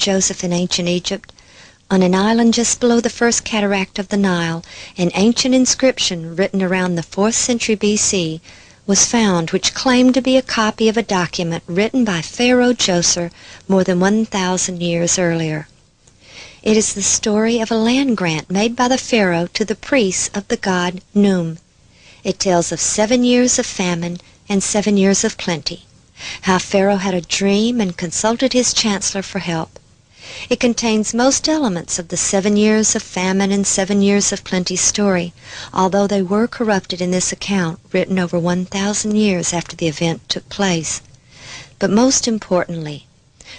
Joseph in ancient Egypt. On an island just below the first cataract of the Nile, an ancient inscription written around the 4th century BC was found which claimed to be a copy of a document written by Pharaoh Djoser more than 1,000 years earlier. It is the story of a land grant made by the pharaoh to the priests of the god Num. It tells of 7 years of famine and 7 years of plenty, how Pharaoh had a dream and consulted his chancellor for help. It contains most elements of the 7 years of famine and 7 years of plenty story, although they were corrupted in this account written over 1,000 years after the event took place. But most importantly,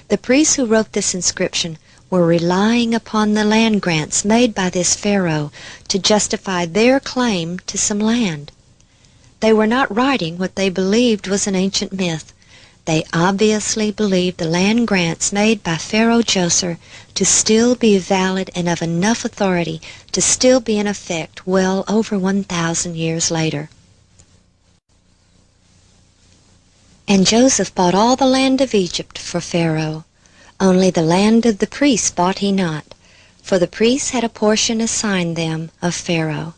the priests who wrote this inscription were relying upon the land grants made by this pharaoh to justify their claim to some land. They were not writing what they believed was an ancient myth. They obviously believed the land grants made by Pharaoh Djoser to still be valid and of enough authority to still be in effect well over 1,000 years later. And Joseph bought all the land of Egypt for Pharaoh. Only the land of the priests bought he not, for the priests had a portion assigned them of Pharaoh.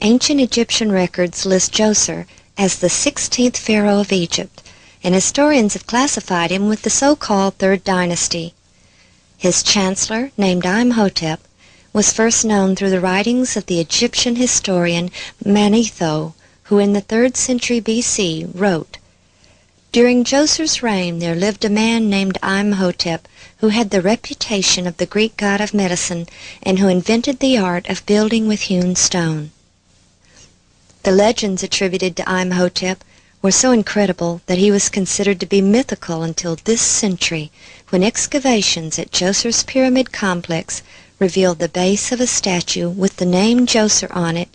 Ancient Egyptian records list Djoser as the 16th pharaoh of Egypt, and historians have classified him with the so-called Third Dynasty. His chancellor, named Imhotep, was first known through the writings of the Egyptian historian Manetho, who in the 3rd century BC wrote, "During Djoser's reign there lived a man named Imhotep, who had the reputation of the Greek god of medicine, and who invented the art of building with hewn stone." The legends attributed to Imhotep were so incredible that he was considered to be mythical until this century, when excavations at Djoser's pyramid complex revealed the base of a statue with the name Djoser on it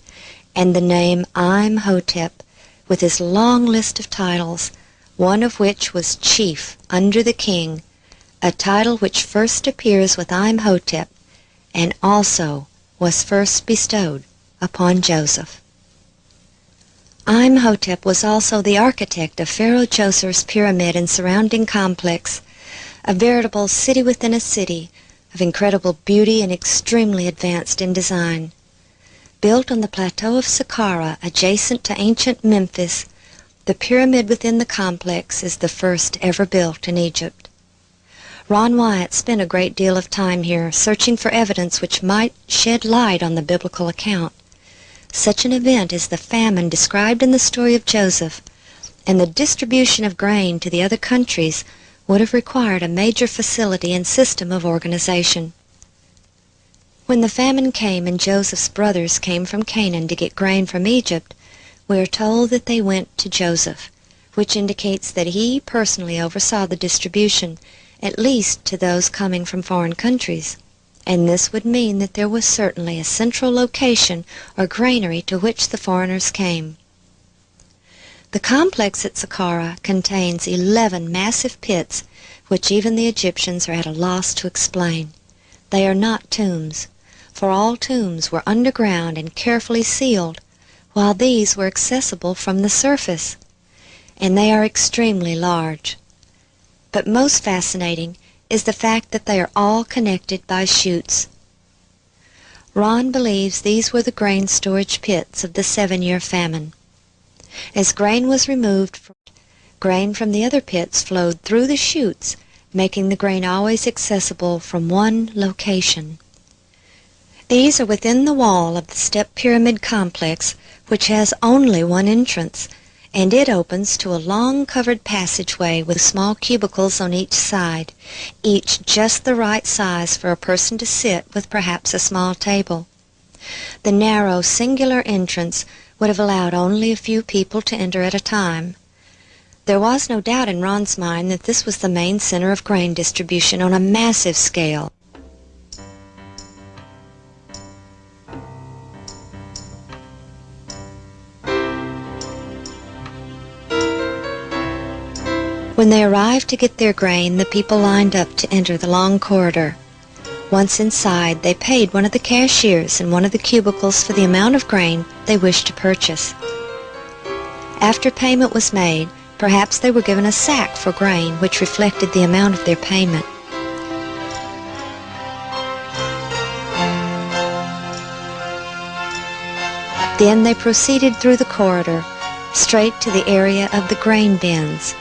and the name Imhotep, with his long list of titles, one of which was chief under the king, a title which first appears with Imhotep and also was first bestowed upon Joseph. Imhotep was also the architect of Pharaoh Djoser's pyramid and surrounding complex, a veritable city within a city of incredible beauty and extremely advanced in design. Built on the plateau of Saqqara adjacent to ancient Memphis, the pyramid within the complex is the first ever built in Egypt. Ron Wyatt spent a great deal of time here searching for evidence which might shed light on the biblical account. Such an event as the famine described in the story of Joseph and the distribution of grain to the other countries would have required a major facility and system of organization. When the famine came and Joseph's brothers came from Canaan to get grain from Egypt, we are told that they went to Joseph, which indicates that he personally oversaw the distribution, at least to those coming from foreign countries. And this would mean that there was certainly a central location or granary to which the foreigners came. The complex at Saqqara contains 11 massive pits, which even the Egyptians are at a loss to explain. They are not tombs, for all tombs were underground and carefully sealed, while these were accessible from the surface, and they are extremely large. But most fascinating is the fact that they are all connected by chutes. Ron believes these were the grain storage pits of the 7-year famine. As grain was removed, grain from the other pits flowed through the chutes, making the grain always accessible from one location. These are within the wall of the step pyramid complex, which has only one entrance, and it opens to a long covered passageway with small cubicles on each side, each just the right size for a person to sit with perhaps a small table. The narrow, singular entrance would have allowed only a few people to enter at a time. There was no doubt in Ron's mind that this was the main center of grain distribution on a massive scale. When they arrived to get their grain, the people lined up to enter the long corridor. Once inside, they paid one of the cashiers in one of the cubicles for the amount of grain they wished to purchase. After payment was made, perhaps they were given a sack for grain which reflected the amount of their payment. Then they proceeded through the corridor, straight to the area of the grain bins.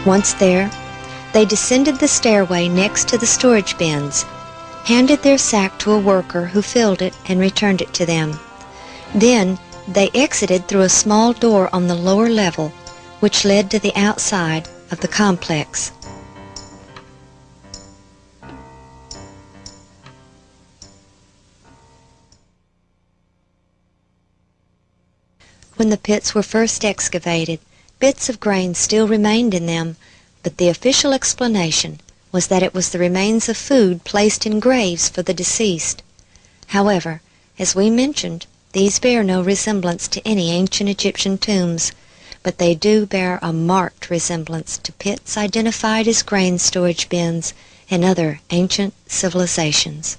Once there, they descended the stairway next to the storage bins, handed their sack to a worker who filled it and returned it to them. Then they exited through a small door on the lower level, which led to the outside of the complex. When the pits were first excavated, bits of grain still remained in them, but the official explanation was that it was the remains of food placed in graves for the deceased. However, as we mentioned, these bear no resemblance to any ancient Egyptian tombs, but they do bear a marked resemblance to pits identified as grain storage bins in other ancient civilizations.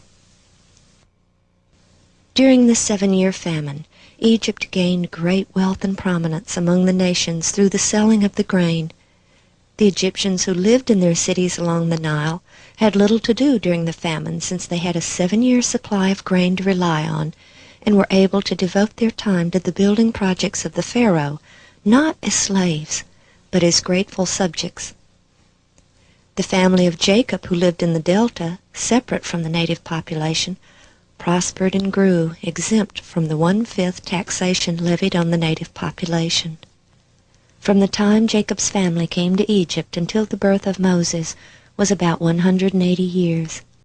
During the 7-year famine, Egypt gained great wealth and prominence among the nations through the selling of the grain. The Egyptians who lived in their cities along the Nile had little to do during the famine, since they had a 7-year supply of grain to rely on, and were able to devote their time to the building projects of the pharaoh, not as slaves, but as grateful subjects. The family of Jacob, who lived in the delta, separate from the native population, prospered and grew, exempt from the 1/5 taxation levied on the native population. From the time Jacob's family came to Egypt until the birth of Moses was about 180 years.